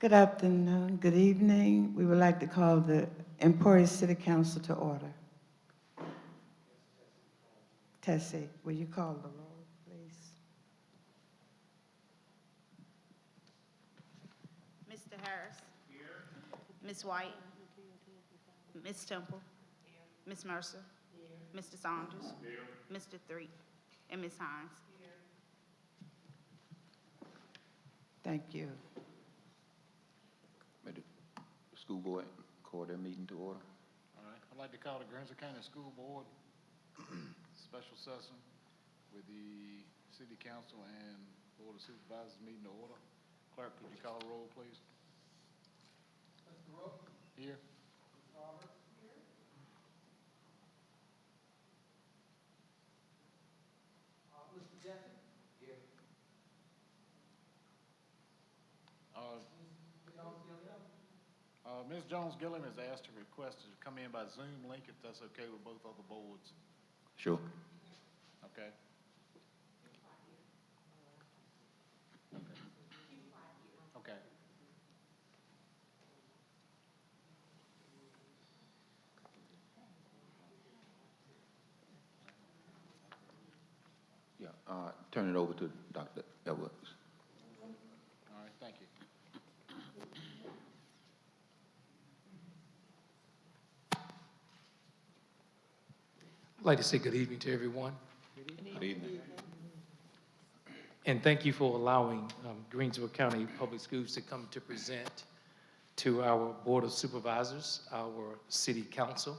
Good afternoon, good evening. We would like to call the Emporia City Council to order. Tessie, will you call the roll, please? Mr. Harris. Here. Ms. White. Ms. Temple. Here. Ms. Mercer. Here. Mr. Saunders. Here. Mr. Threet. And Ms. Hines. Here. Thank you. May the school board call their meeting to order. All right, I'd like to call the Greensville County School Board special session with the City Council and Board of Supervisors meeting to order. Clerk, could you call the roll, please? Mr. Rook? Here. Ms. Roberts? Here. Mr. Denton? Here. Ms. Jones-Gilliam has asked to request to come in by Zoom link, if that's okay with both other boards. Sure. Okay. Okay. Yeah, turn it over to Dr. Edwards. All right, thank you. I'd like to say good evening to everyone, Good evening. and thank you for allowing Greensville County Public Schools to come to present to our Board of Supervisors, our City Council,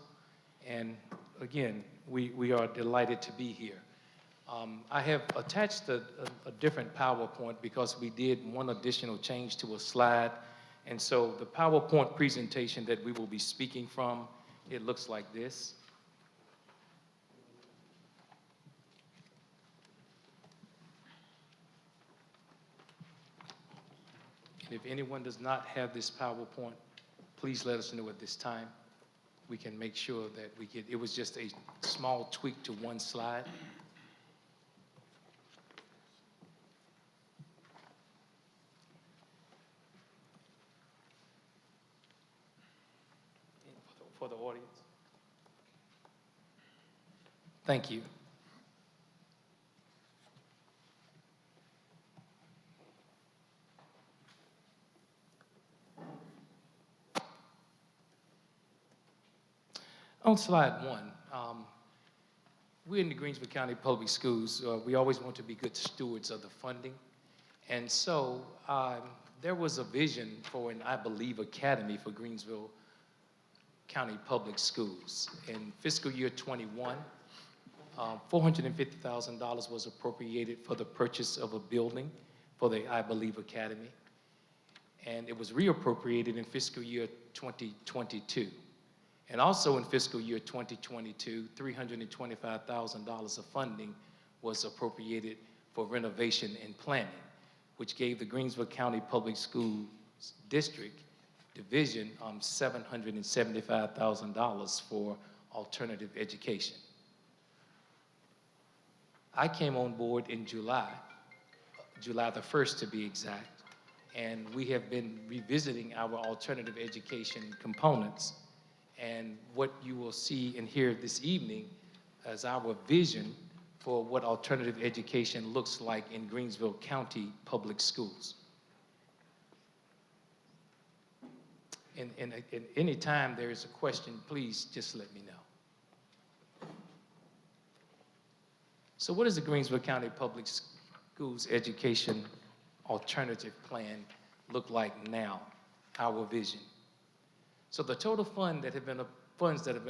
and again, we are delighted to be here. I have attached a different PowerPoint because we did one additional change to a slide, and so the PowerPoint presentation that we will be speaking from, it looks like this. And if anyone does not have this PowerPoint, please let us know at this time. We can make sure that we get, it was just a small tweak to one slide. For the audience. Thank you. On slide one, we're in the Greensville County Public Schools. We always want to be good stewards of the funding. And so there was a vision for an I Believe Academy for Greensville County Public Schools. In fiscal year 21, $450,000 was appropriated for the purchase of a building for the I Believe Academy. And it was reappropriated in fiscal year 2022. And also in fiscal year 2022, $325,000 of funding was appropriated for renovation and planning, which gave the Greensville County Public Schools District Division $775,000 for alternative education. I came on board in July the 1st to be exact, and we have been revisiting our alternative education components. And what you will see and hear this evening is our vision for what alternative education looks like in Greensville County Public Schools. And any time there is a question, please just let me know. So what does the Greensville County Public Schools Education Alternative Plan look like now, our vision? So the total funds that have been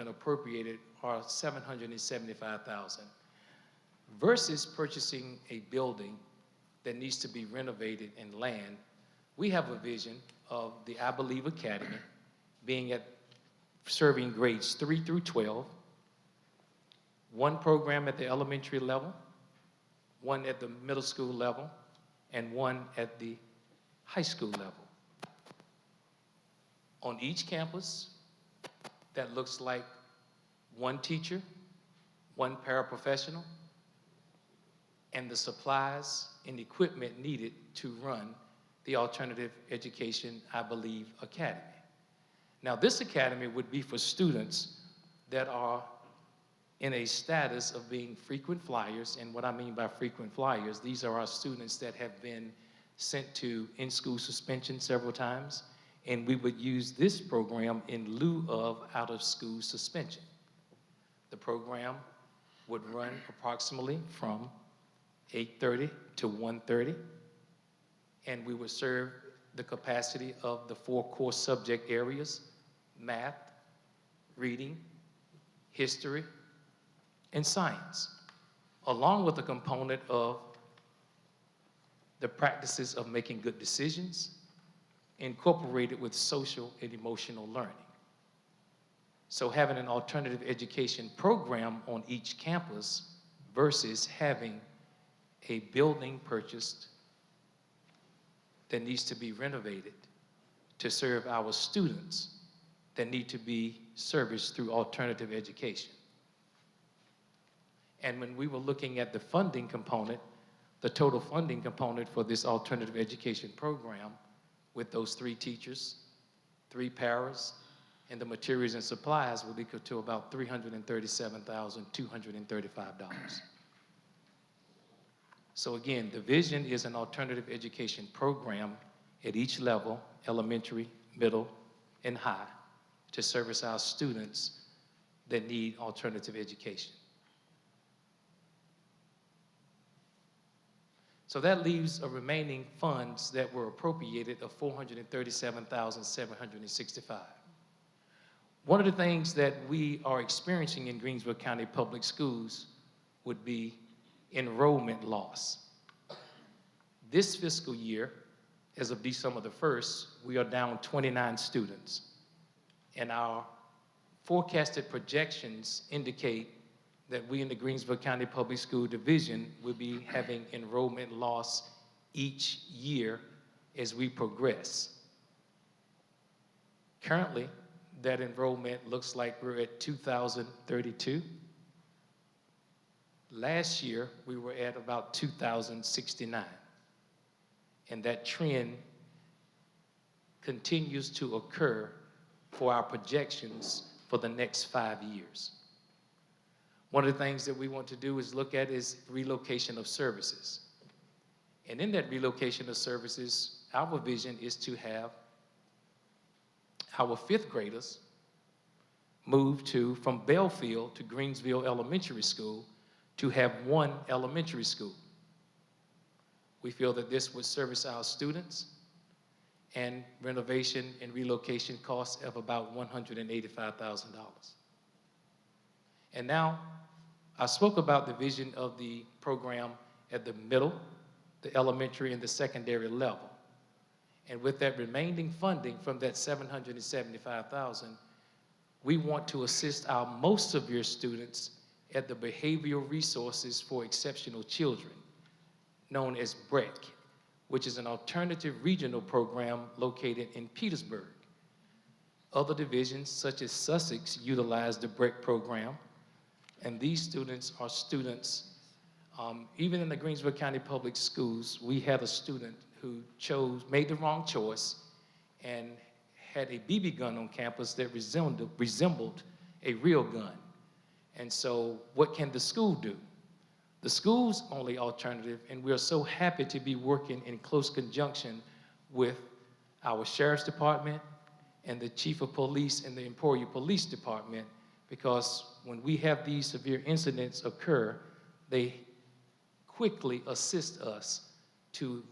appropriated are $775,000 versus purchasing a building that needs to be renovated and land. We have a vision of the I Believe Academy being serving grades 3 through 12, one program at the elementary level, one at the middle school level, and one at the high school level. On each campus, that looks like one teacher, one paraprofessional, and the supplies and equipment needed to run the Alternative Education, I Believe Academy. Now, this academy would be for students that are in a status of being frequent flyers, and what I mean by frequent flyers, these are our students that have been sent to in-school suspension several times, and we would use this program in lieu of out-of-school suspension. The program would run approximately from 8:30 to 1:30, and we would serve the capacity of the 4 core subject areas: math, reading, history, and science, along with a component of the practices of making good decisions, incorporated with social and emotional learning. So having an alternative education program on each campus versus having a building purchased that needs to be renovated to serve our students that need to be serviced through alternative education. And when we were looking at the funding component, the total funding component for this alternative education program, with those 3 teachers, 3 paras, and the materials and supplies, will equal to about $337,235. So again, the vision is an alternative education program at each level, elementary, middle, and high, to service our students that need alternative education. So that leaves a remaining funds that were appropriated of $437,765. One of the things that we are experiencing in Greensville County Public Schools would be enrollment loss. This fiscal year, as of December the 1st, we are down 29 students. And our forecasted projections indicate that we in the Greensville County Public School Division will be having enrollment loss each year as we progress. Currently, that enrollment looks like we're at 2,032. Last year, we were at about 2,069. And that trend continues to occur for our projections for the next 5 years. One of the things that we want to do is look at is relocation of services. And in that relocation of services, our vision is to have our 5th graders move from Bellefield to Greensville Elementary School to have 1 elementary school. We feel that this would service our students, and renovation and relocation costs of about $185,000. And now, I spoke about the vision of the program at the middle, the elementary, and the secondary level. And with that remaining funding from that $775,000, we want to assist our most severe students at the Behavioral Resources for Exceptional Children, known as BREC, which is an alternative regional program located in Petersburg. Other divisions, such as Sussex, utilize the BREC program, and these students are students, even in the Greensville County Public Schools, we had a student who made the wrong choice and had a BB gun on campus that resembled a real gun. And so what can the school do? The school's only alternative, and we're so happy to be working in close conjunction with our Sheriff's Department and the Chief of Police and the Emporia Police Department, because when we have these severe incidents occur, they quickly assist us to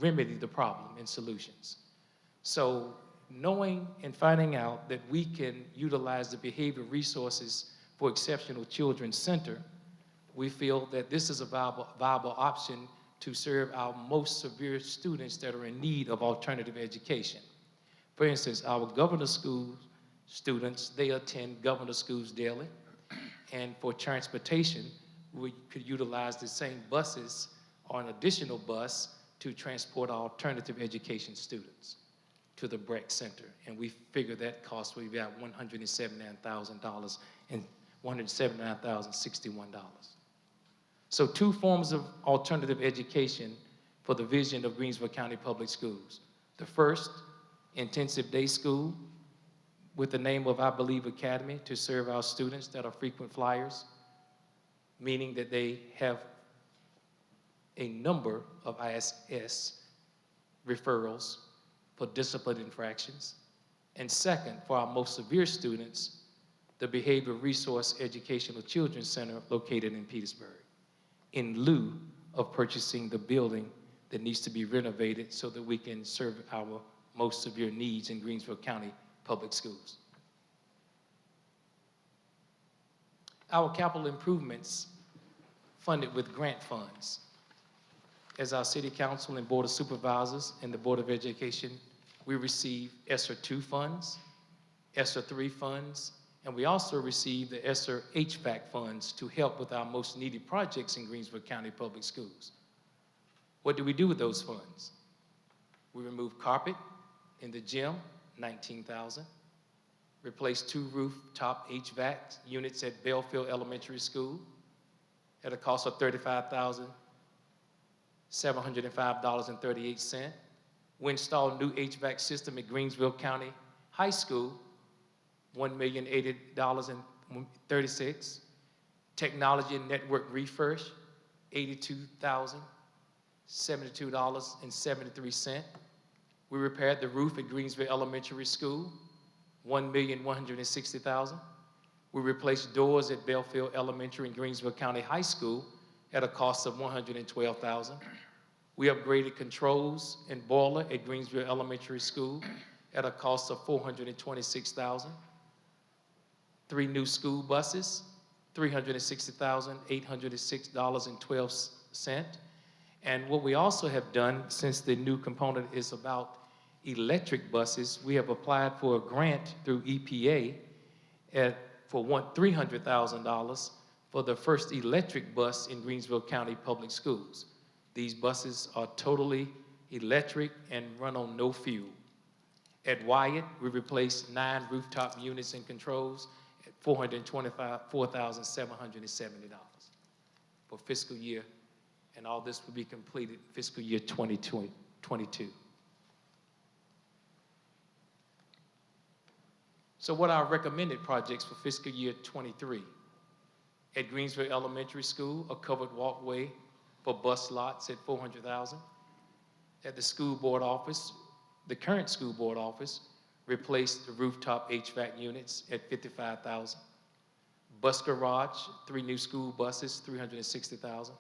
remedy the problem and solutions. So knowing and finding out that we can utilize the Behavioral Resources for Exceptional Children Center, we feel that this is a viable option to serve our most severe students that are in need of alternative education. For instance, our governor school students, they attend governor schools daily, and for transportation, we could utilize the same buses or an additional bus to transport our alternative education students to the BREC Center. And we figure that cost will be about $179,000 and $179,061. So 2 forms of alternative education for the vision of Greensville County Public Schools. The first, intensive day school with the name of I Believe Academy to serve our students that are frequent flyers, meaning that they have a number of ISS referrals for discipline infractions. And second, for our most severe students, the Behavioral Resource Educational Children's Center located in Petersburg, in lieu of purchasing the building that needs to be renovated so that we can serve our most severe needs in Greensville County Public Schools. Our capital improvements funded with grant funds. As our City Council and Board of Supervisors and the Board of Education, we receive ESSER 2 funds, ESSER 3 funds, and we also receive the ESSER HVAC funds to help with our most needed projects in Greensville County Public Schools. What do we do with those funds? We remove carpet in the gym, $19,000. Replace 2 rooftop HVAC units at Bellefield Elementary School at a cost of $35,705.38. We install new HVAC system at Greensville County High School, $1,080,36. Technology and network refresh, $82,072.73. We repaired the roof at Greensville Elementary School, $1,160,000. We replaced doors at Bellefield Elementary and Greensville County High School at a cost of $112,000. We upgraded controls and boiler at Greensville Elementary School at a cost of $426,000. 3 new school buses, $360,806.12. And what we also have done, since the new component is about electric buses, we have applied for a grant through EPA for $300,000 for the first electric bus in Greensville County Public Schools. These buses are totally electric and run on no fuel. At Wyatt, we replaced 9 rooftop units and controls at $424,770 for fiscal year, and all this will be completed fiscal year 2022. So what are our recommended projects for fiscal year 23? At Greensville Elementary School, a covered walkway for bus lots at $400,000. At the school board office, the current school board office, replaced the rooftop HVAC units at $55,000. Bus garage, 3 new school buses, $360,000.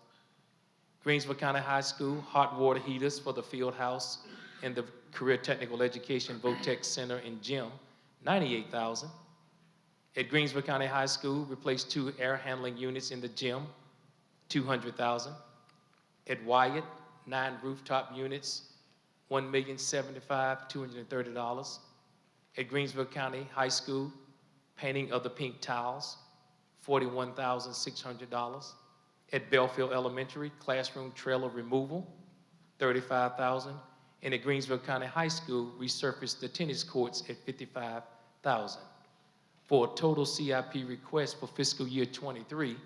Greensville County High School, hot water heaters for the field house and the Career Technical Education VOTEC Center and gym, $98,000. At Greensville County High School, replaced 2 air handling units in the gym, $200,000. At Wyatt, 9 rooftop units, $1,075,230. At Greensville County High School, painting of the pink tiles, $41,600. At Bellefield Elementary, classroom trailer removal, $35,000. And at Greensville County High School, resurfaced the tennis courts at $55,000. For a total CIP request for fiscal year 23,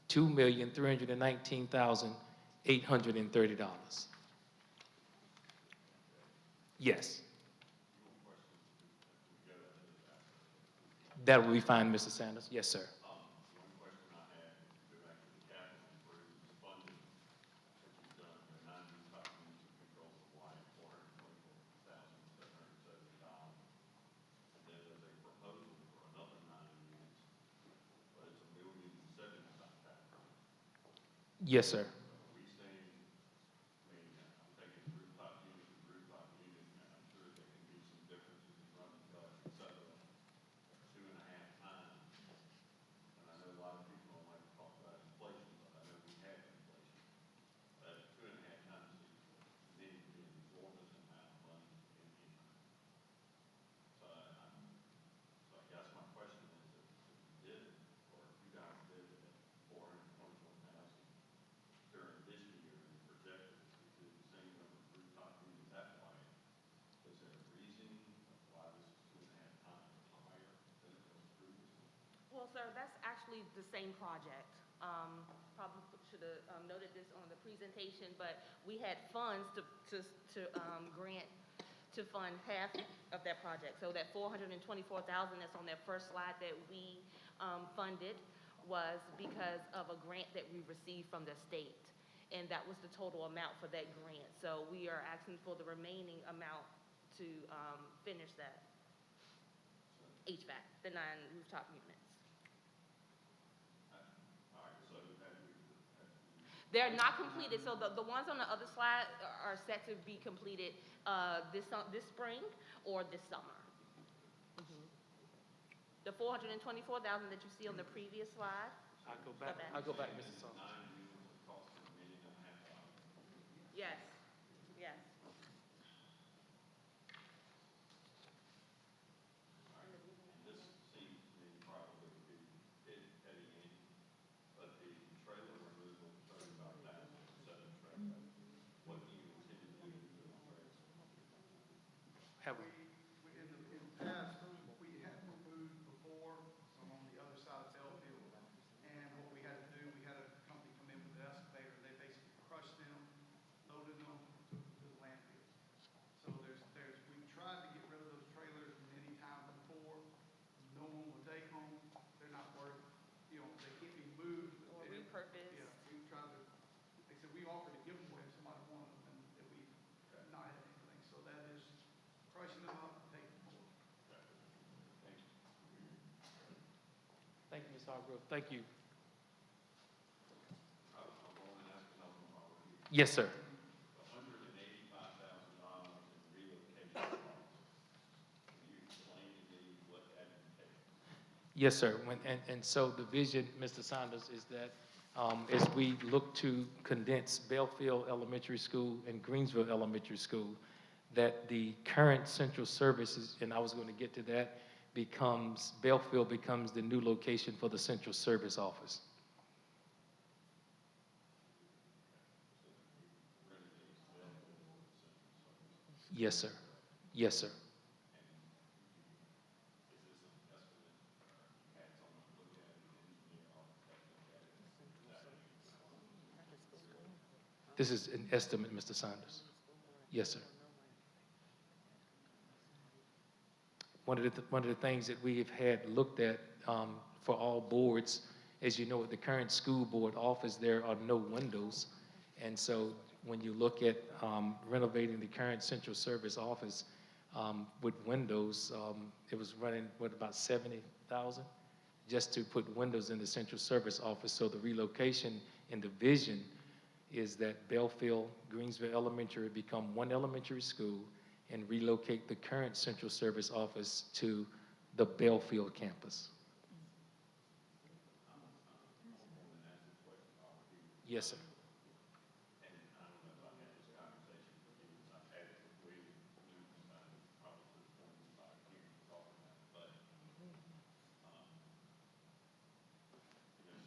$2,319,830. Yes. That will be fine, Mr. Sanders. Yes, sir. One question I had, go back to the capital improvements funding that you've done, the 95 units of control supply, $424,770. And then there's a proposal for another 9 units, but it's $1,075,000. Yes, sir. Are we saying, I mean, I'm taking rooftop unit to rooftop unit, and I'm sure there can be some differences in running costs, et cetera, 2.5 times. And I know a lot of people don't like to talk about inflation, but I know we have inflation. That 2.5 times is needing to be an enormous amount of money in increase. So I guess my question is, if you did it, or if you guys did it at 424,000 during this year and projected to do the same number of rooftop units that way, is there a reason why this is 2.5 times higher than it was previously? Well, sir, that's actually the same project. Probably should have noted this on the presentation, but we had funds to grant to fund half of that project. So that $424,000 that's on that first slide that we funded was because of a grant that we received from the state. And that was the total amount for that grant. So we are asking for the remaining amount to finish that HVAC, the 9 rooftop units. All right, so They're not completed, so the ones on the other slide are set to be completed this spring or this summer. The $424,000 that you see on the previous slide, I'll go back, Mr. Saunders. yes, yes. this seems to me probably to be heading in, but the trailer removal, 35,000, set of trailer. What do you intend to do with those trailers? Have we? In the past, we had moved before, some on the other side of Belleville. And what we had to do, we had a company come in with an excavator, and they basically crushed them, loaded them to the landfill. So we tried to get rid of those trailers many times before. No one would take them, they're not worth, they can't be moved. Or They didn't- repurposed. Yeah, we tried to, they said, we offered to give them away if somebody wanted them, and we not had anything. So that is crushing them up and taking them away. Thank you, Ms. Hargrove. Thank you. I'm going to ask another one already. Yes, sir. $185,000 in relocation costs. Can you explain to me what that entails? Yes, sir. And so the vision, Mr. Saunders, is that as we look to condense Bellefield Elementary School and Greensville Elementary School, that the current central services, and I was going to get to that, Bellefield becomes the new location for the central service office. Yes, sir. Yes, sir. This is an estimate, Mr. Saunders. Yes, sir. One of the things that we have had looked at for all boards, as you know, at the current school board office, there are no windows. And so when you look at renovating the current central service office with windows, it was running, about 70,000 just to put windows in the central service office. So the relocation and the vision is that Bellefield, Greensville Elementary would become one elementary school and relocate the current central service office to the Bellefield campus. Yes, sir. And I don't know if I had this conversation with you, I've had it with William, probably to the point of like hearing you talk about it, but,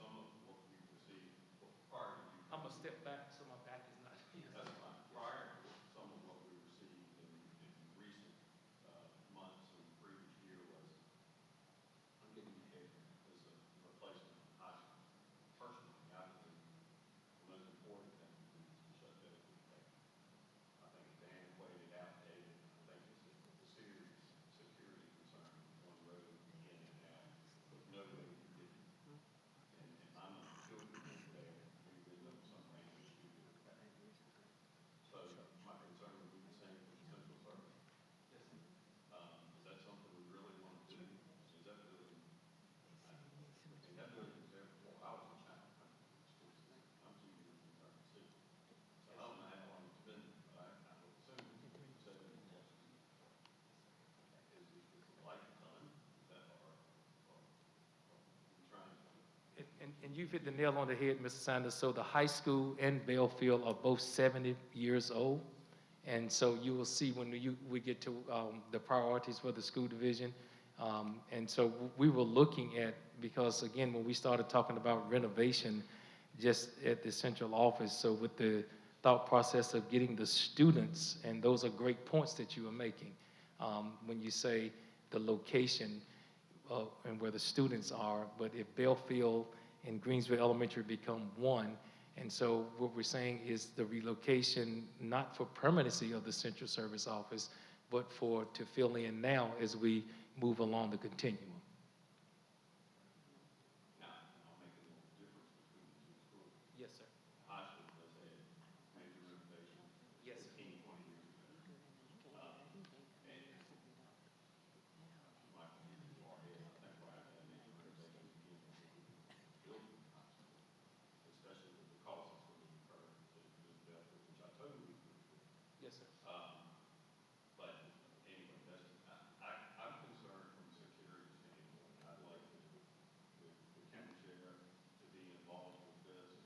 some of what we received prior to you. I'm gonna step back so my back is not. That's fine. Prior to some of what we received in recent months and previous year was, I'm getting ahead, is a replacement of high school. Personally, I think the most important thing is to shut that down. I think it's antiquated, outdated. I think it's a serious security concern on the road in and out with no way to get it. And I'm not children there, we end up some random stupid attack. So my concern would be the same for the central service. Is that something we really want to do? Is that really, I mean, that really was there before I was a child. I'm 2 years from 36. So I don't know how long it's been, but I would assume it's 70 plus. Is the light done? Is that or we trying to? And you've hit the nail on the head, Mr. Sanders. So the high school and Bellefield are both 70 years old. And so you will see when we get to the priorities for the school division. And so we were looking at, because again, when we started talking about renovation just at the central office, so with the thought process of getting the students, and those are great points that you are making. When you say the location and where the students are, but if Bellefield and Greensville Elementary become one, and so what we're saying is the relocation, not for permanency of the central service office, but to fill in now as we move along the continuum. Now, I'll make a little difference between the two schools. Yes, sir. High school does have major renovations. Yes, sir. 15, 20 years ago. And Michael, you are ahead. I think we're having major renovations again. Building the high school, especially with the costs that's going to incur to do that, which I totally agree with. Yes, sir. But anyway, I'm concerned from a security standpoint. I'd like the county sheriff to be involved with this.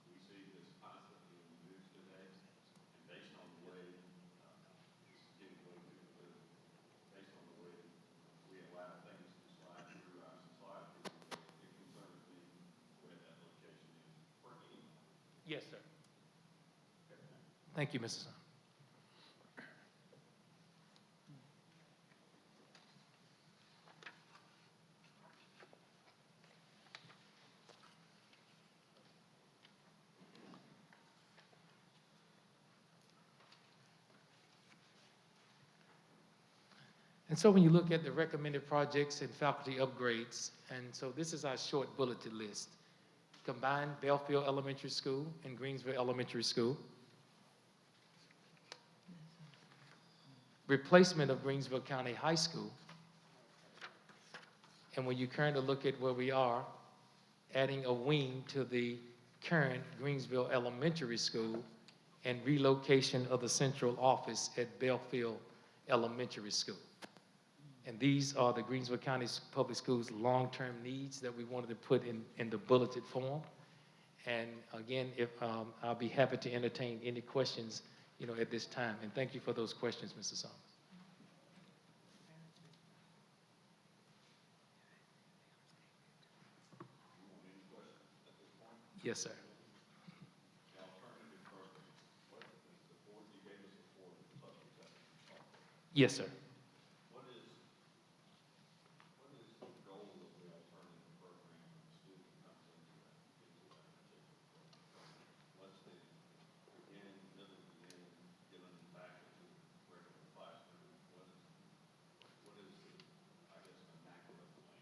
We see this constantly in the news today, and based on the way, this is getting way too political, based on the way we allow things to slide through our society, it concerns me where that location is for anyone. Yes, sir. Thank you, Mrs. Sun. And so when you look at the recommended projects and faculty upgrades, and so this is our short bulleted list. Combined Belfield Elementary School and Greensville Elementary School. Replacement of Greensville County High School. And when you currently look at where we are, adding a wing to the current Greensville Elementary School and relocation of the central office at Belfield Elementary School. And these are the Greensville County Public Schools' long-term needs that we wanted to put in the bulleted form. And again, I'll be happy to entertain any questions, at this time. And thank you for those questions, Mr. Summers. Yes, sir. The alternative program, what is the board, you gave us a board of public safety. Yes, sir. What is the goal of the alternative program when the student comes into that particular program? What's the beginning, middle, the end, getting them back into regular classroom? What is the, I guess, the macro plan?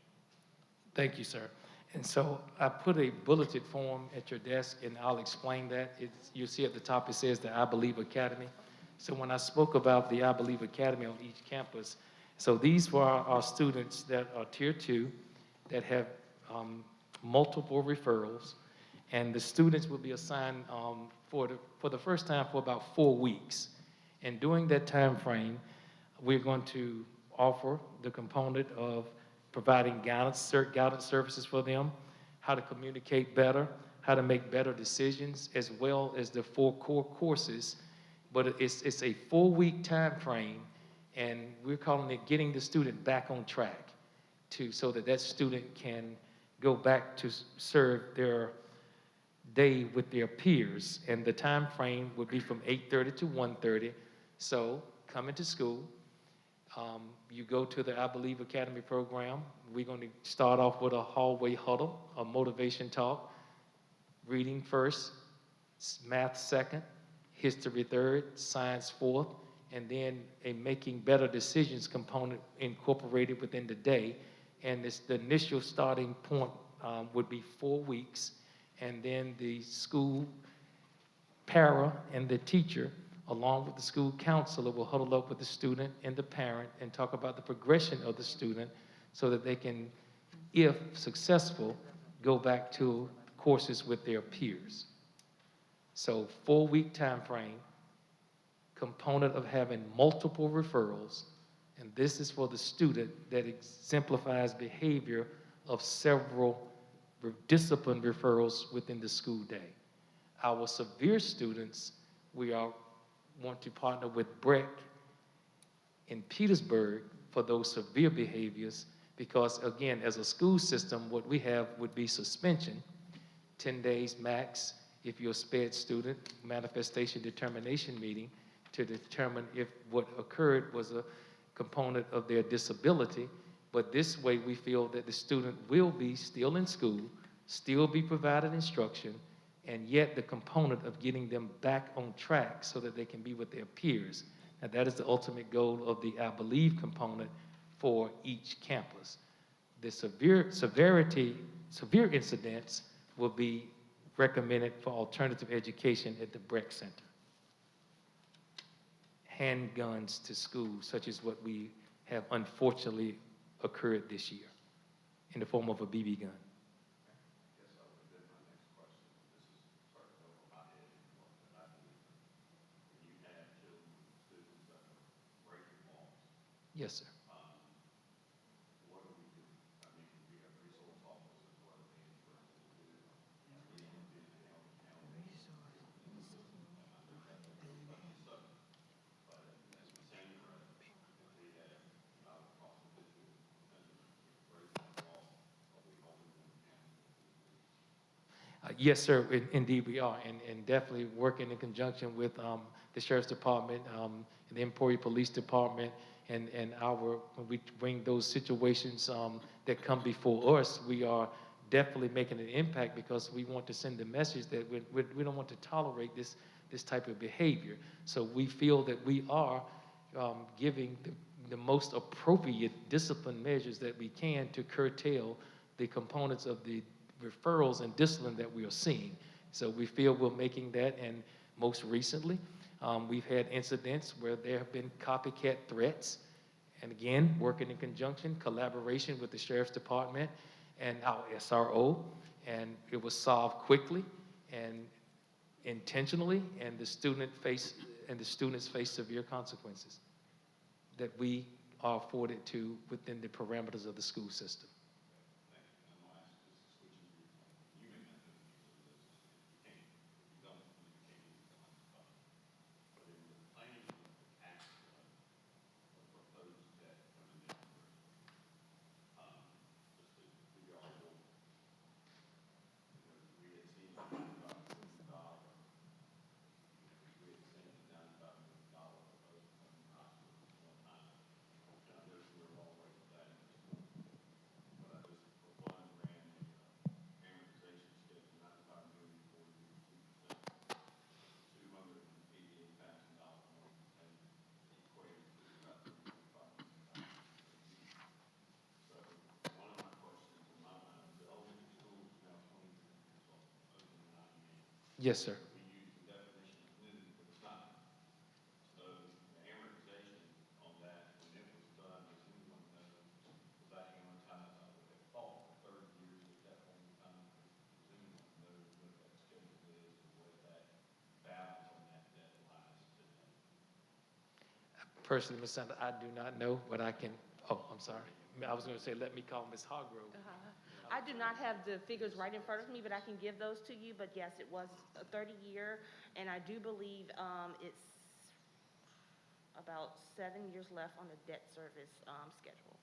Thank you, sir. And so I put a bulleted form at your desk, and I'll explain that. You'll see at the top it says the I Believe Academy. So when I spoke about the I Believe Academy on each campus, so these were our students that are Tier 2 that have multiple referrals, and the students will be assigned for the first time for about 4 weeks. And during that time frame, we're going to offer the component of providing guidance services for them, how to communicate better, how to make better decisions, as well as the 4 core courses. But it's a 4-week time frame, and we're calling it getting the student back on track so that student can go back to serve their day with their peers. And the time frame would be from 8:30 to 1:30. So coming to school, you go to the I Believe Academy program. We're going to start off with a hallway huddle, a motivation talk, reading first, math second, history third, science fourth, and then a making better decisions component incorporated within the day. And the initial starting point would be 4 weeks, and then the school para and the teacher, along with the school counselor, will huddle up with the student and the parent and talk about the progression of the student so that they can, if successful, go back to courses with their peers. So 4-week time frame, component of having multiple referrals, and this is for the student that exemplifies behavior of several discipline referrals within the school day. Our severe students, we want to partner with Breck in Petersburg for those severe behaviors, because again, as a school system, what we have would be suspension, 10 days max, if you're a SPED student, manifestation determination meeting to determine if what occurred was a component of their disability. But this way we feel that the student will be still in school, still be provided instruction, and yet the component of getting them back on track so that they can be with their peers. And that is the ultimate goal of the I believe component for each campus. The severe incidents will be recommended for alternative education at the Breck Center. Handguns to schools, such as what we have unfortunately occurred this year in the form of a BB gun. Yes, that would have been my next question. This is starting over my head anymore, but I believe that when you have children, students that are breaking laws, Yes, sir. what do we do? I mean, we have resource officers, what are they interested in doing? We want to be in the county, in the system, and I know that will be a touchy subject. But at the same breath, if we have not a cost individual offenders breaking the law, are we holding them accountable? Yes, sir, indeed we are, and definitely working in conjunction with the Sheriff's Department, the Emporia Police Department, and when we bring those situations that come before us, we are definitely making an impact because we want to send the message that we don't want to tolerate this type of behavior. So we feel that we are giving the most appropriate discipline measures that we can to curtail the components of the referrals and discipline that we are seeing. So we feel we're making that, and most recently, we've had incidents where there have been copycat threats, and again, working in conjunction, collaboration with the Sheriff's Department and our SRO, and it was solved quickly and intentionally, and the students face severe consequences that we are afforded to within the parameters of the school system. Yes, sir. We use the definition of limited, but it's not. So the amortization on that, when it was done, does anyone know, was that amortized, I would have thought, for 30 years at that point in time? Does anyone know what that schedule is or what that balance on that debt lies today? Personally, Ms. Sanders, I do not know, but I can, I'm sorry. I was going to say, let me call Ms. Hargrove. I do not have the figures right in front of me, but I can give those to you. But yes, it was a 30-year, and I do believe it's about 7 years left on the debt service schedule.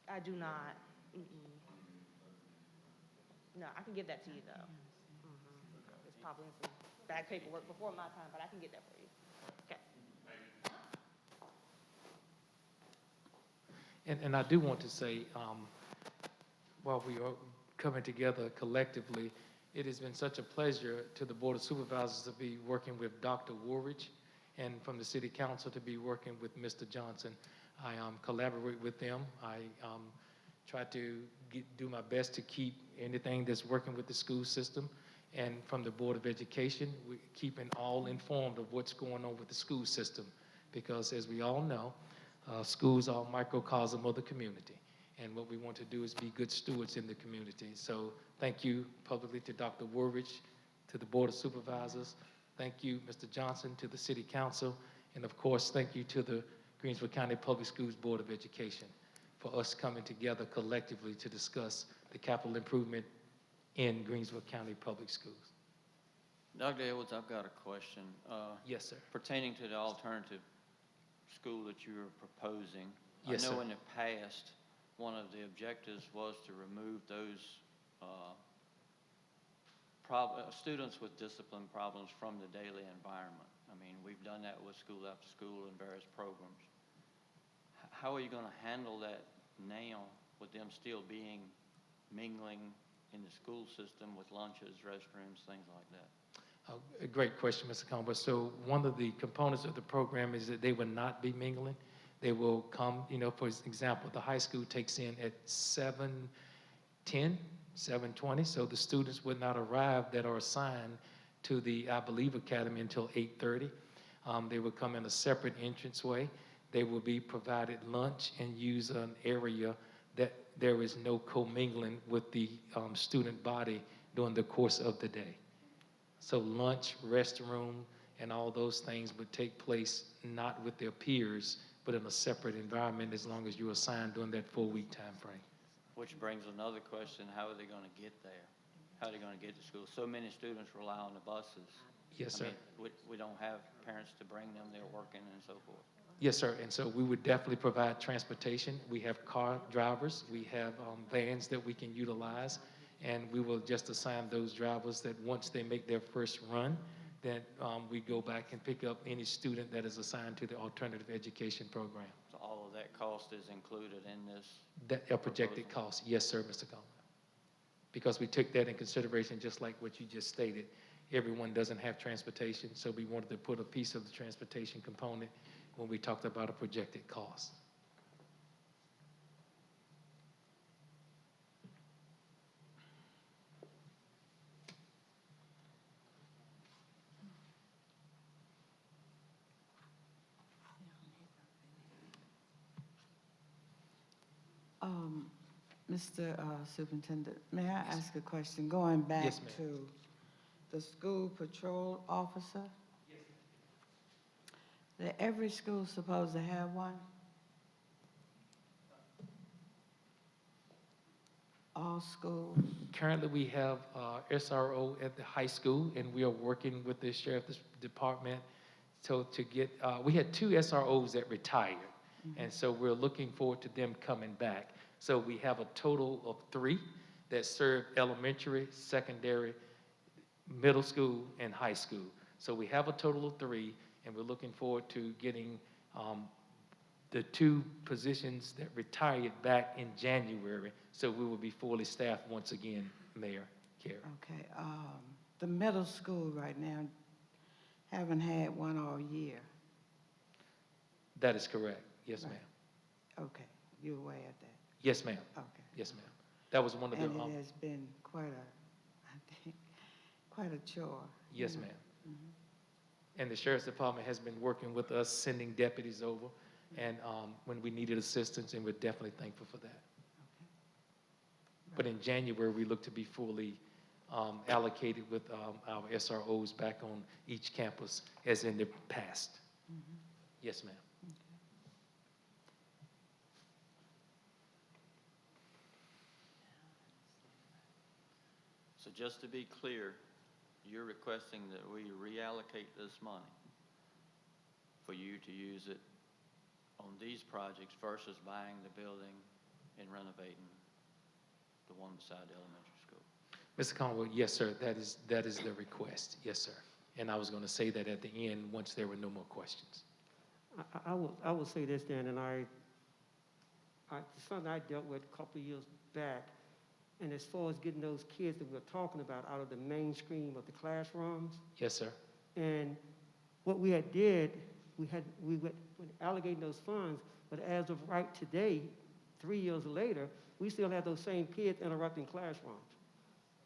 I do not. No, I can give that to you, though. It's probably in some bad paperwork before my time, but I can get that for you. Okay. And I do want to say, while we are coming together collectively, it has been such a pleasure to the Board of Supervisors to be working with Dr. Woolridge, and from the City Council to be working with Mr. Johnson. I collaborate with them. I try to do my best to keep anything that's working with the school system, and from the Board of Education, we're keeping all informed of what's going on with the school system, because as we all know, schools are a microcosm of the community, and what we want to do is be good stewards in the community. So thank you publicly to Dr. Woolridge, to the Board of Supervisors. Thank you, Mr. Johnson, to the City Council, and of course, thank you to the Greensville County Public Schools Board of Education for us coming together collectively to discuss the capital improvement in Greensville County Public Schools. Dr. Edwards, I've got a question. Yes, sir. Pertaining to the alternative school that you're proposing. Yes, I know sir. in the past, one of the objectives was to remove those students with discipline problems from the daily environment. I mean, we've done that with School After School and various programs. How are you going to handle that now with them still being mingling in the school system with lunches, restrooms, things like that? A great question, Mr. Conway. So one of the components of the program is that they will not be mingling. They will come, for example, the high school takes in at 7:10, 7:20, so the students would not arrive that are assigned to the, I believe, academy until 8:30. They will come in a separate entranceway. They will be provided lunch and use an area that there is no commingling with the student body during the course of the day. So lunch, restroom, and all those things would take place not with their peers, but in a separate environment as long as you're assigned during that 4-week time frame. Which brings another question, how are they going to get there? How are they going to get to school? So many students rely on the buses. Yes, sir. I mean, we don't have parents to bring them, they're working and so forth. Yes, sir. And so we would definitely provide transportation. We have car drivers. We have vans that we can utilize. And we will just assign those drivers that once they make their first run, then we go back and pick up any student that is assigned to the alternative education program. So all of that cost is included in this? That a projected cost. Yes, sir, Mr. Coleman. Because we took that in consideration, just like what you just stated. Everyone doesn't have transportation, so we wanted to put a piece of the transportation component when we talked about a projected cost. Mr. Superintendent, may I ask a question? Going back Yes, ma'am. to the school patrol officer? Yes, That every school supposed to have one? All schools? Currently, we have SRO at the high school, and we are working with the sheriff's department to get, we had 2 SROs that retired, and so we're looking forward to them coming back. So we have a total of 3 that serve elementary, secondary, middle school, and high school. So we have a total of 3, and we're looking forward to getting the 2 positions that retired back in January, so we will be fully staffed once again, Mayor Carey. Okay, the middle school right now haven't had one all year. That is correct. Yes, Right. ma'am. Okay, you're aware of that? Yes, ma'am. Okay. Yes, ma'am. That was one of the, And it has been quite a chore. yes, you know. ma'am. And the sheriff's department has been working with us, sending deputies over, and when we needed assistance, and we're definitely thankful for that. Okay. But in January, we look to be fully allocated with our SROs back on each campus as in the past. Yes, ma'am. So just to be clear, you're requesting that we reallocate this money for you to use it on these projects versus buying the building and renovating the one beside the elementary school? Mr. Conway, yes, sir, that is the request. Yes, sir. And I was going to say that at the end once there were no more questions. I will say this then, and something I dealt with a couple of years back, and as far as getting those kids that we're talking about out of the mainstream of the classrooms, Yes, sir. and what we had did, we went allocating those funds, but as of right today, 3 years later, we still have those same kids interrupting classrooms.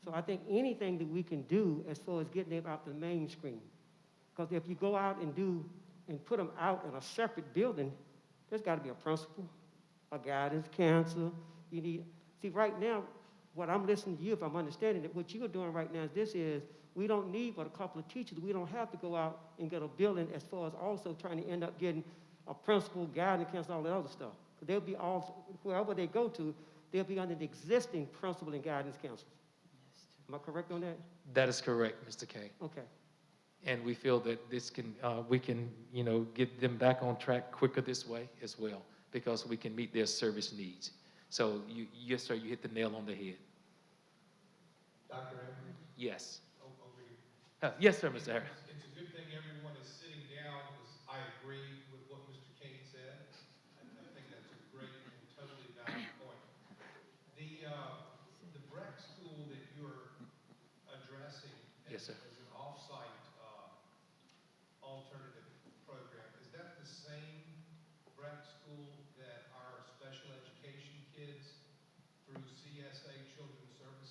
So I think anything that we can do as far as getting them out the mainstream, because if you go out and put them out in a separate building, there's got to be a principal, a guidance counselor. You need, see, right now, what I'm listening to you, if I'm understanding it, what you're doing right now is we don't need but a couple of teachers. We don't have to go out and get a building as far as also trying to end up getting a principal, guidance counselor, all that other stuff. They'll be all, wherever they go to, they'll be under the existing principal and guidance counselors. Am I correct on that? That is correct, Mr. K. Okay. And we feel that this can, we can, get them back on track quicker this way as well, because we can meet their service needs. So yes, sir, you hit the nail on the head. Dr. Evans? Yes. Over here. Yes, sir, Mr. Harris. It's a good thing everyone is sitting down, because I agree with what Mr. Kane said. I think that's a great and totally valid point. The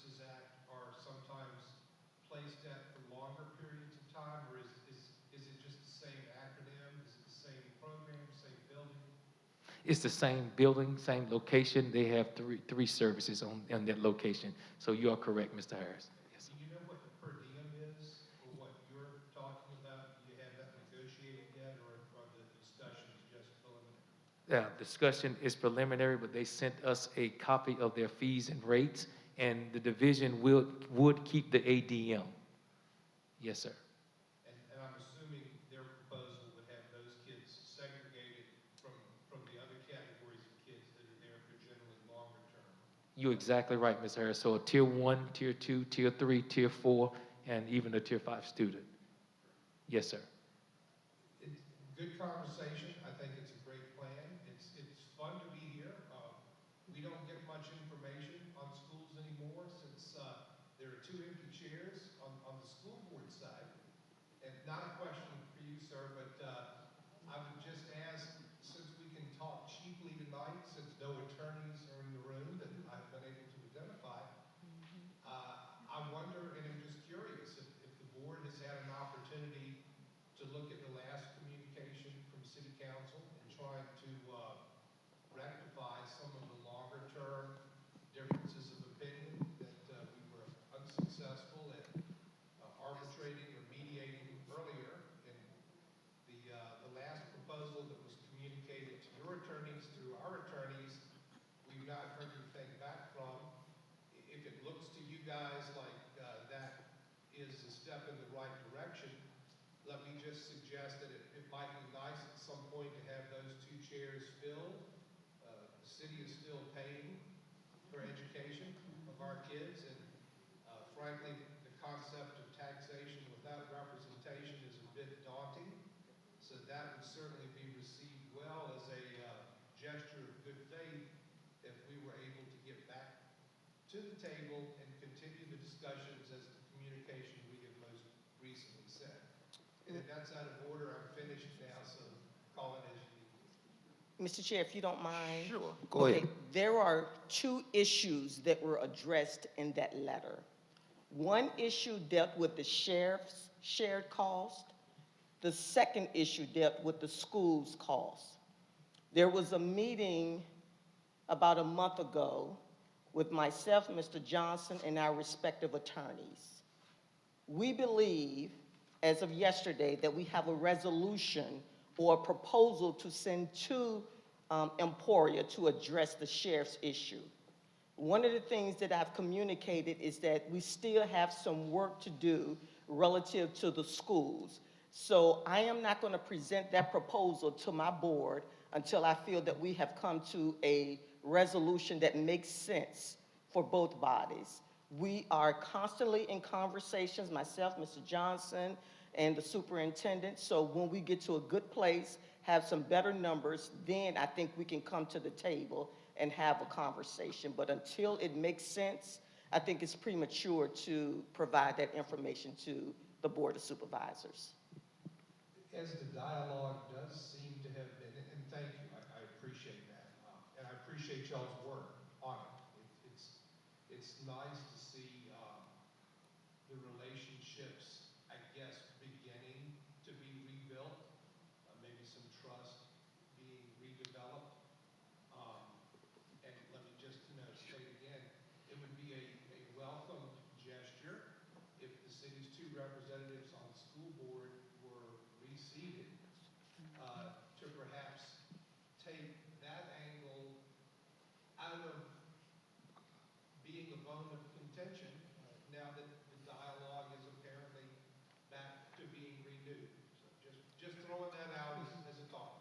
Services Act are sometimes placed at for longer periods of time, or is it just the same acronym? Is it the same program, same building? It's the same building, same location. They have three services on that location. So you are correct, Mr. Harris. Yes. Do you know what the per diem is, or what you're talking about? Do you have that negotiated yet, or are the discussions just preliminary? Discussion is preliminary, but they sent us a copy of their fees and rates, and the division would keep the ADM. Yes, sir. And I'm assuming their proposal would have those kids segregated from the other categories of kids that are there for generally longer term. You're exactly right, Ms. Harris. So a tier 1, tier 2, tier 3, tier 4, and even a tier 5 student. Yes, sir. It's good conversation. I think it's a great plan. It's fun to be here. We don't get much information on schools anymore since there are 2 empty chairs on the school board side. And not a question for you, sir, but I would just ask, since we can talk cheaply tonight, since no attorneys are in the room that I've been able to identify, I wonder, and I'm just curious, if the board has had an opportunity to look at the last communication from City Council and trying to rectify some of the longer-term differences of opinion that we were unsuccessful at arbitrating or mediating earlier. And the last proposal that was communicated to your attorneys through our attorneys, we've not heard anything back from. If it looks to you guys like that is a step in the right direction, let me just suggest that it might be nice at some point to have those 2 chairs filled. The city is still paying for education of our kids, and frankly, the concept of taxation without representation is a bit daunting. So that would certainly be received well as a gesture of good faith if we were able to get back to the table and continue the discussions as the communication we have most recently said. And if that's out of order, I'm finished now, so call it as you need. Mr. Chair, if you don't mind. Sure, go ahead. There are 2 issues that were addressed in that letter. One issue dealt with the sheriff's shared cost. The second issue dealt with the school's cost. There was a meeting about a month ago with myself, Mr. Johnson, and our respective attorneys. We believe, as of yesterday, that we have a resolution or a proposal to send to Emporia to address the sheriff's issue. One of the things that I've communicated is that we still have some work to do relative to the schools. So I am not going to present that proposal to my board until I feel that we have come to a resolution that makes sense for both bodies. We are constantly in conversations, myself, Mr. Johnson, and the superintendent. So when we get to a good place, have some better numbers, then I think we can come to the table and have a conversation. But until it makes sense, I think it's premature to provide that information to the Board of Supervisors. As the dialogue does seem to have been, and thank you, I appreciate that. And I appreciate y'all's work on it. It's nice to see the relationships, I guess, beginning to be rebuilt, maybe some trust being redeveloped. And let me just state again, it would be a welcome gesture if the city's 2 representatives on the school board were reseated to perhaps take that angle out of being a bone of contention now that the dialogue is apparently back to being renewed. So just throwing that out as a thought.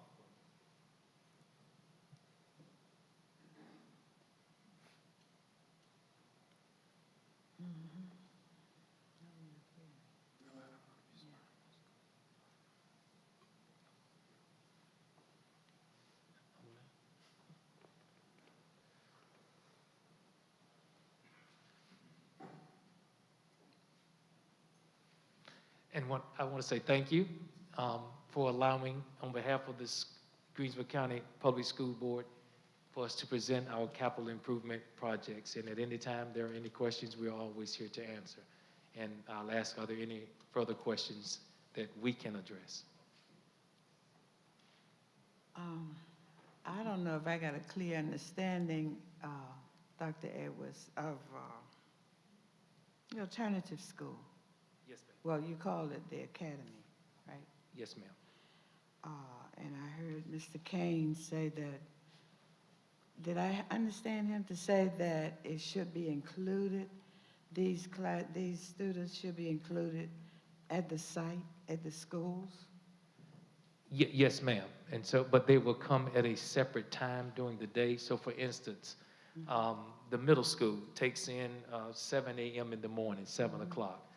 And I want to say thank you for allowing, on behalf of this Greensville County Public School Board, for us to present our capital improvement projects. And at any time there are any questions, we are always here to answer. And I'll ask, are there any further questions that we can address? I don't know if I got a clear understanding, Dr. Edwards, of the alternative school. Yes, ma'am. Well, you call it the academy, right? Yes, ma'am. And I heard Mr. Kane say that, did I understand him to say that it should be included, these students should be included at the site, at the schools? Yes, ma'am. And so, but they will come at a separate time during the day. So for instance, the middle school takes in 7 a.m. in the morning, 7 o'clock.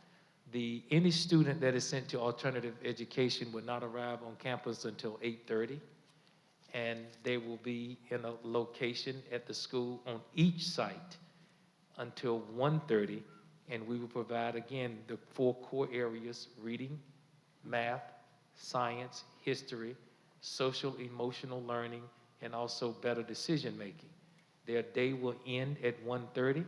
Any student that is sent to alternative education will not arrive on campus until 8:30. And they will be in a location at the school on each site until 1:30. And we will provide, again, the 4 core areas: reading, math, science, history, social emotional learning, and also better decision making. Their day will end at 1:30.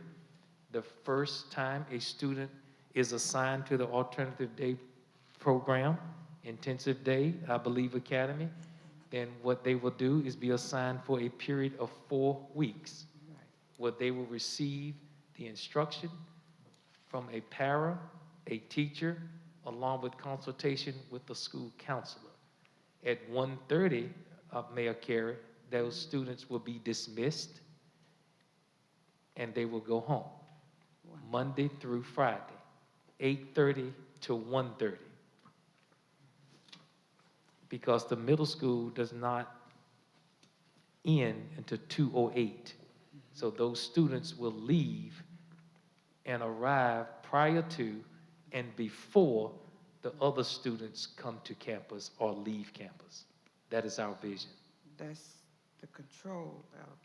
The first time a student is assigned to the alternative day program, intensive day, I believe academy, then what they will do is be assigned for a period of 4 weeks, where they will receive the instruction from a para, a teacher, along with consultation with the school counselor. At 1:30, Mayor Carey, those students will be dismissed and they will go home, Monday through Friday, 8:30 to 1:30. Because the middle school does not end until 2:08. So those students will leave and arrive prior to and before the other students come to campus or leave campus. That is our vision. That's the control of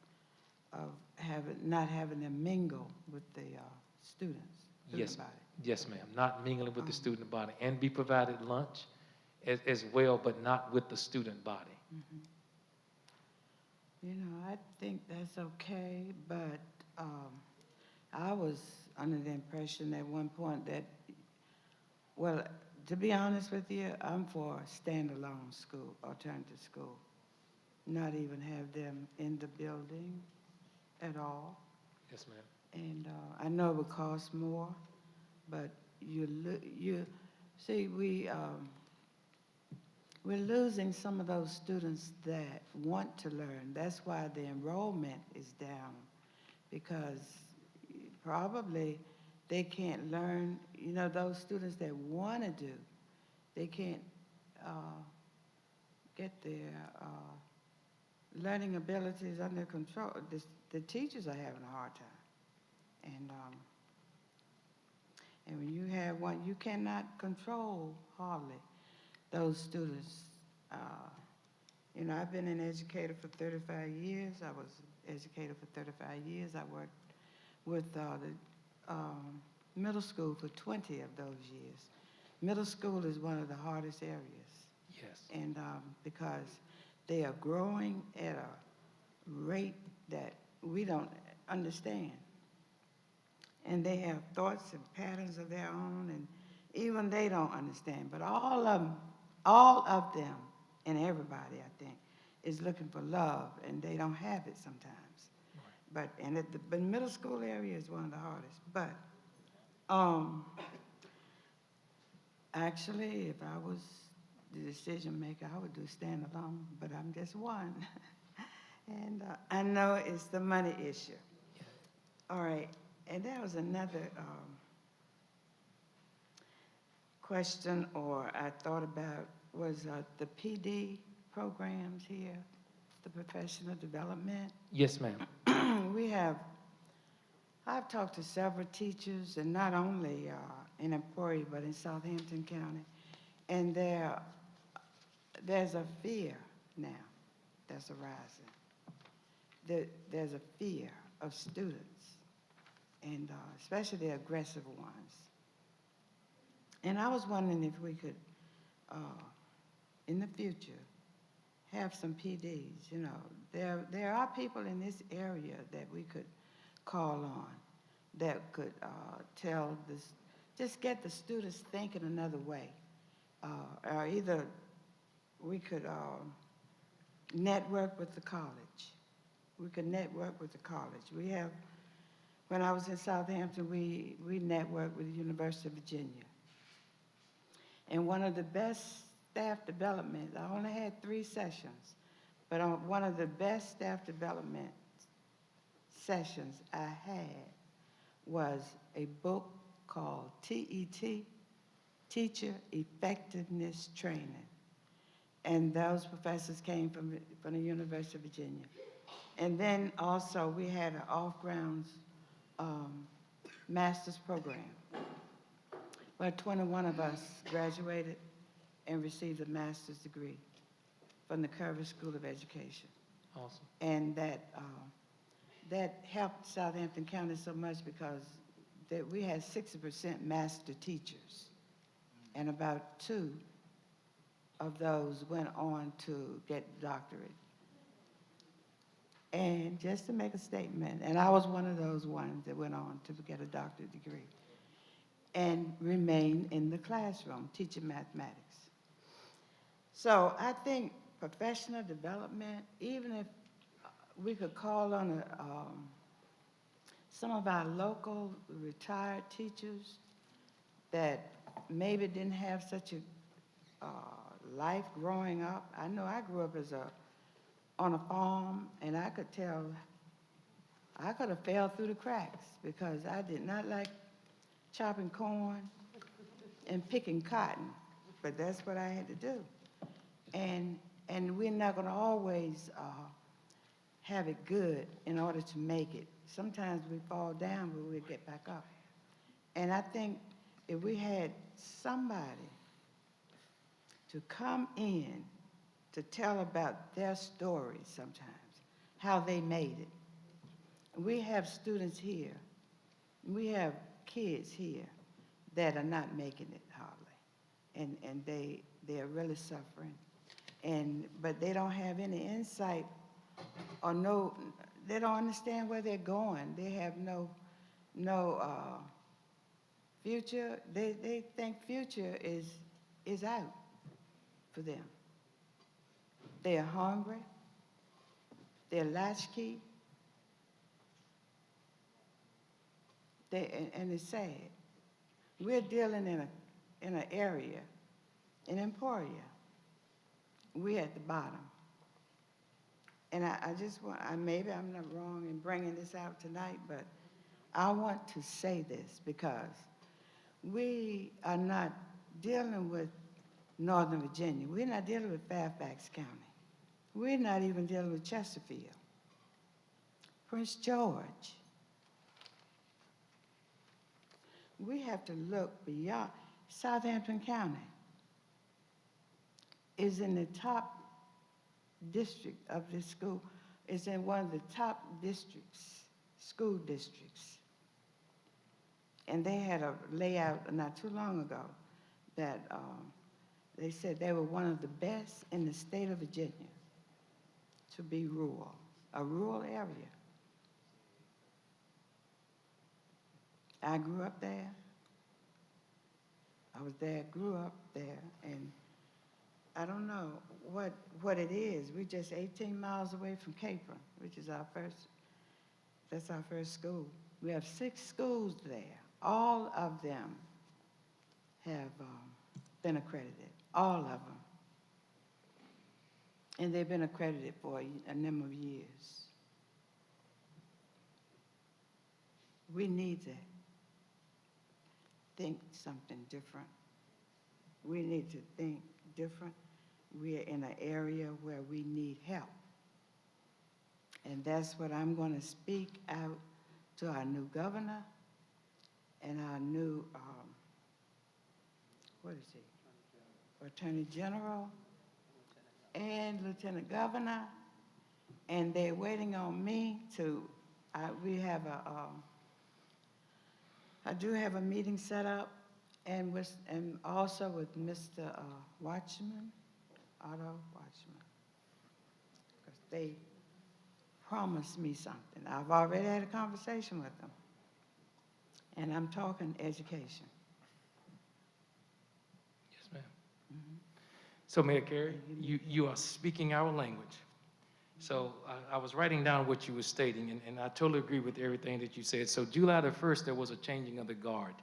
not having them mingle with the students. Yes, body. yes, ma'am. Not mingling with the student body, and be provided lunch as well, but not with the student body. You know, I think that's okay, but I was under the impression at one point that, well, to be honest with you, I'm for a standalone school, alternative school. Not even have them in the building at all. Yes, ma'am. And I know it would cost more, but you see, we're losing some of those students that want to learn. That's why the enrollment is down, because probably they can't learn, you know, those students that want to do, they can't get their learning abilities under control. The teachers are having a hard time. And when you have one, you cannot control hardly those students. You know, I've been an educator for 35 years. I was an educator for 35 years. I worked with the middle school for 20 of those years. Middle school is one of the hardest areas. Yes. And because they are growing at a rate that we don't understand. And they have thoughts and patterns of their own, and even they don't understand. But all of them, and everybody, I think, is looking for love, and they don't have it sometimes. Right. But the middle school area is one of the hardest. But actually, if I was the decision maker, I would do standalone. But I'm just one, and I know it's the money issue. All right. And there was another question, or I thought about, was the PD programs here, the professional development. Yes, ma'am. I've talked to several teachers, and not only in Emporia, but in Southampton County, and there's a fear now that's arising. There's a fear of students, and especially the aggressive ones. And I was wondering if we could, in the future, have some PDs, you know. There are people in this area that we could call on that could tell this, just get the students thinking another way. Or either we could network with the college. We could network with the college. We have, when I was in Southampton, we networked with the University of Virginia. And one of the best staff development, I only had 3 sessions, but one of the best staff development sessions I had was a book called TET, Teacher Effectiveness Training. And those professors came from the University of Virginia. And then also we had an off-grounds master's program where 21 of us graduated and received a master's degree from the Curvis School of Education. Awesome. And that helped Southampton County so much because we had 60% master teachers, and about 2 of those went on to get doctorate. And just to make a statement, and I was one of those ones that went on to get a doctorate degree and remain in the classroom teaching mathematics. So I think professional development, even if we could call on some of our local retired teachers that maybe didn't have such a life growing up. I know I grew up on a farm, and I could tell I could have fell through the cracks because I did not like chopping corn and picking cotton, but that's what I had to do. And we're not going to always have it good in order to make it. Sometimes we fall down, but we'll get back up. And I think if we had somebody to come in to tell about their stories sometimes, how they made it. We have students here, we have kids here that are not making it hardly, and they are really suffering, but they don't have any insight or they don't understand where they're going. They have no future. They think future is out for them. They're hungry. They're latchkey. And it's sad. We're dealing in an area, in Emporia. We're at the bottom. And I just want, maybe I'm not wrong in bringing this out tonight, but I want to say this because we are not dealing with Northern Virginia. We're not dealing with Fairfax County. We're not even dealing with Chesterfield, Prince George. We have to look beyond. Southampton County is in the top district of this school, is in one of the top districts, school districts. And they had a layout not too long ago that they said they were one of the best in the state of Virginia to be rural, a rural area. I grew up there. I was there, grew up there, and I don't know what it is. We're just 18 miles away from Capron, which is that's our first school. We have 6 schools there. All of them have been accredited, all of them. And they've been accredited for a number of years. We need to think something different. We need to think different. We're in an area where we need help. And that's what I'm going to speak out to our new governor and our new, Attorney General and Lieutenant Governor. And they're waiting on me to, I do have a meeting set up, and also with Mr. Watchman, Otto Watchman. 'cause they promised me something. I've already had a conversation with them, and I'm talking education. Yes, ma'am. So, Mayor Carey, you are speaking our language. So I was writing down what you were stating, and I totally agree with everything that you said. So July the 1st, there was a changing of the guard.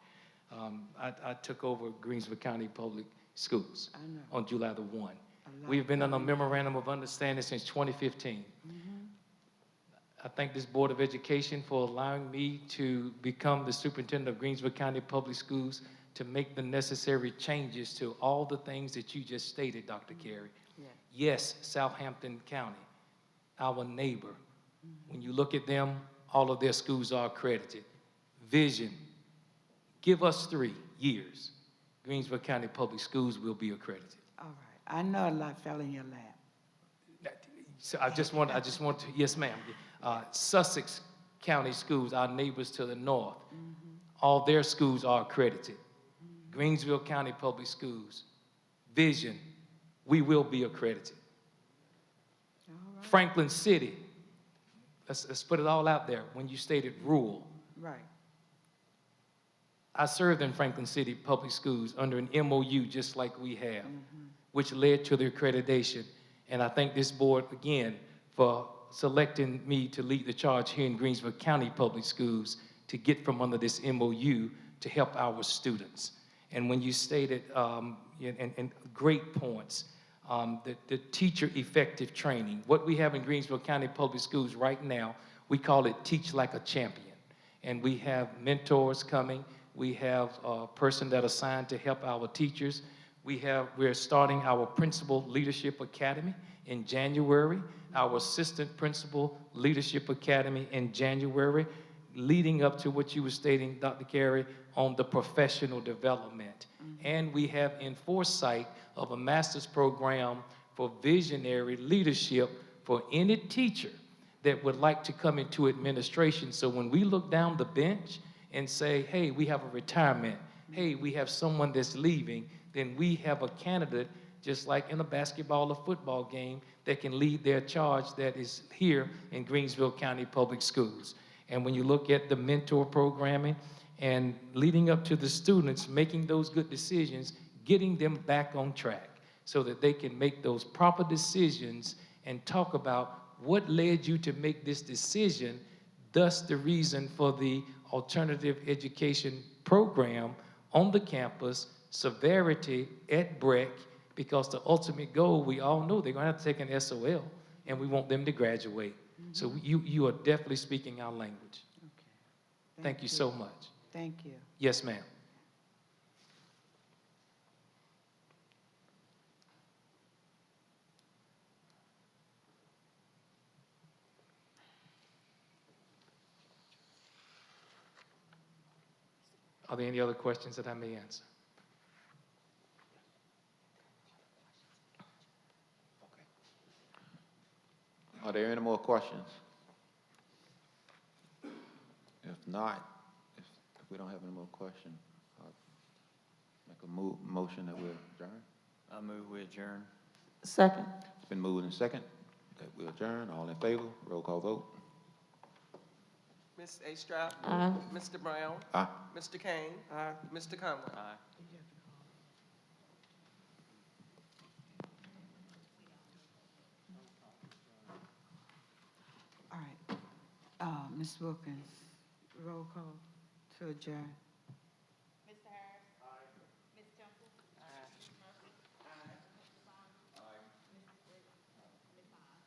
I took over Greensville County Public Schools I know. on July the 1. A lot We've been on a coming. memorandum of understanding since 2015. I thank this Board of Education for allowing me to become the superintendent of Greensville County Public Schools to make the necessary changes to all the things that you just stated, Dr. Carey. Yeah. Yes, Southampton County, our neighbor. When you look at them, all of their schools are accredited. Vision, give us 3 years. Greensville County Public Schools will be accredited. All right. I know a lot fell in your lap. So I just want to, yes, ma'am. Sussex County Schools, our neighbors to the north, all their schools are accredited. Greensville County Public Schools, Vision, we will be accredited. All right. Franklin City, let's put it all out there. When you stated rural, Right. I served in Franklin City Public Schools under an MOU just like we have, which led to the accreditation. And I thank this board again for selecting me to lead the charge here in Greensville County Public Schools to get from under this MOU to help our students. And when you stated, and great points, the teacher effective training, what we have in Greensville County Public Schools right now, we call it Teach Like a Champion. And we have mentors coming. We have a person that assigned to help our teachers. We're starting our Principal Leadership Academy in January, our Assistant Principal Leadership Academy in January, leading up to what you were stating, Dr. Carey, on the professional development. And we have in foresight of a master's program for visionary leadership for any teacher that would like to come into administration. So when we look down the bench and say, hey, we have a retirement, hey, we have someone that's leaving, then we have a candidate, just like in a basketball or football game, that can lead their charge that is here in Greensville County Public Schools. And when you look at the mentor programming and leading up to the students making those good decisions, getting them back on track so that they can make those proper decisions and talk about what led you to make this decision, thus the reason for the alternative education program on the campus, severity at BREC, because the ultimate goal, we all know they're going to have to take an SOL, and we want them to graduate. So you are definitely speaking our language. Okay. Thank you so much. Thank you. Yes, ma'am. Are there any other questions that I may answer? Are there any more questions? If not, if we don't have any more questions, I'll make a motion that we adjourn. I move we adjourn. Second. It's been moved and second that we adjourn. All in favor, roll call vote. Ms. A. Stroud? Aye. Mr. Brown? Aye. Mr. Kane? Aye. Mr. Conway? Aye. All right. Ms. Wilkins, roll call to adjourn. Mr. Harris? Aye. Ms. Temple? Aye. Ms. Murphy? Aye. Mr. Saunders? Aye. Mrs. Briggs? Ms. Hines?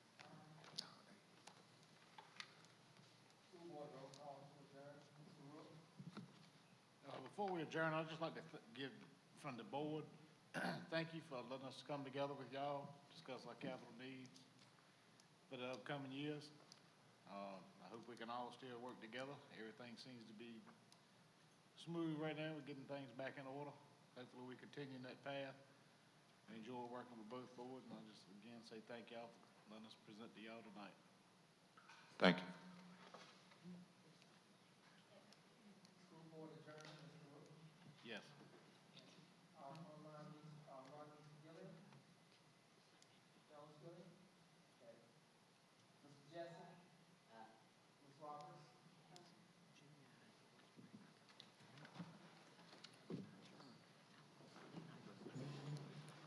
Before we adjourn, I'd just like to give from the board, thank you for letting us come together with y'all, discuss our capital needs for the upcoming years. I hope we can all still work together. Everything seems to be smooth right now. We're getting things back in order. Hopefully we continue in that path. I enjoy working with both boards, and I just again say thank y'all for letting us present to y'all tonight. Thank you.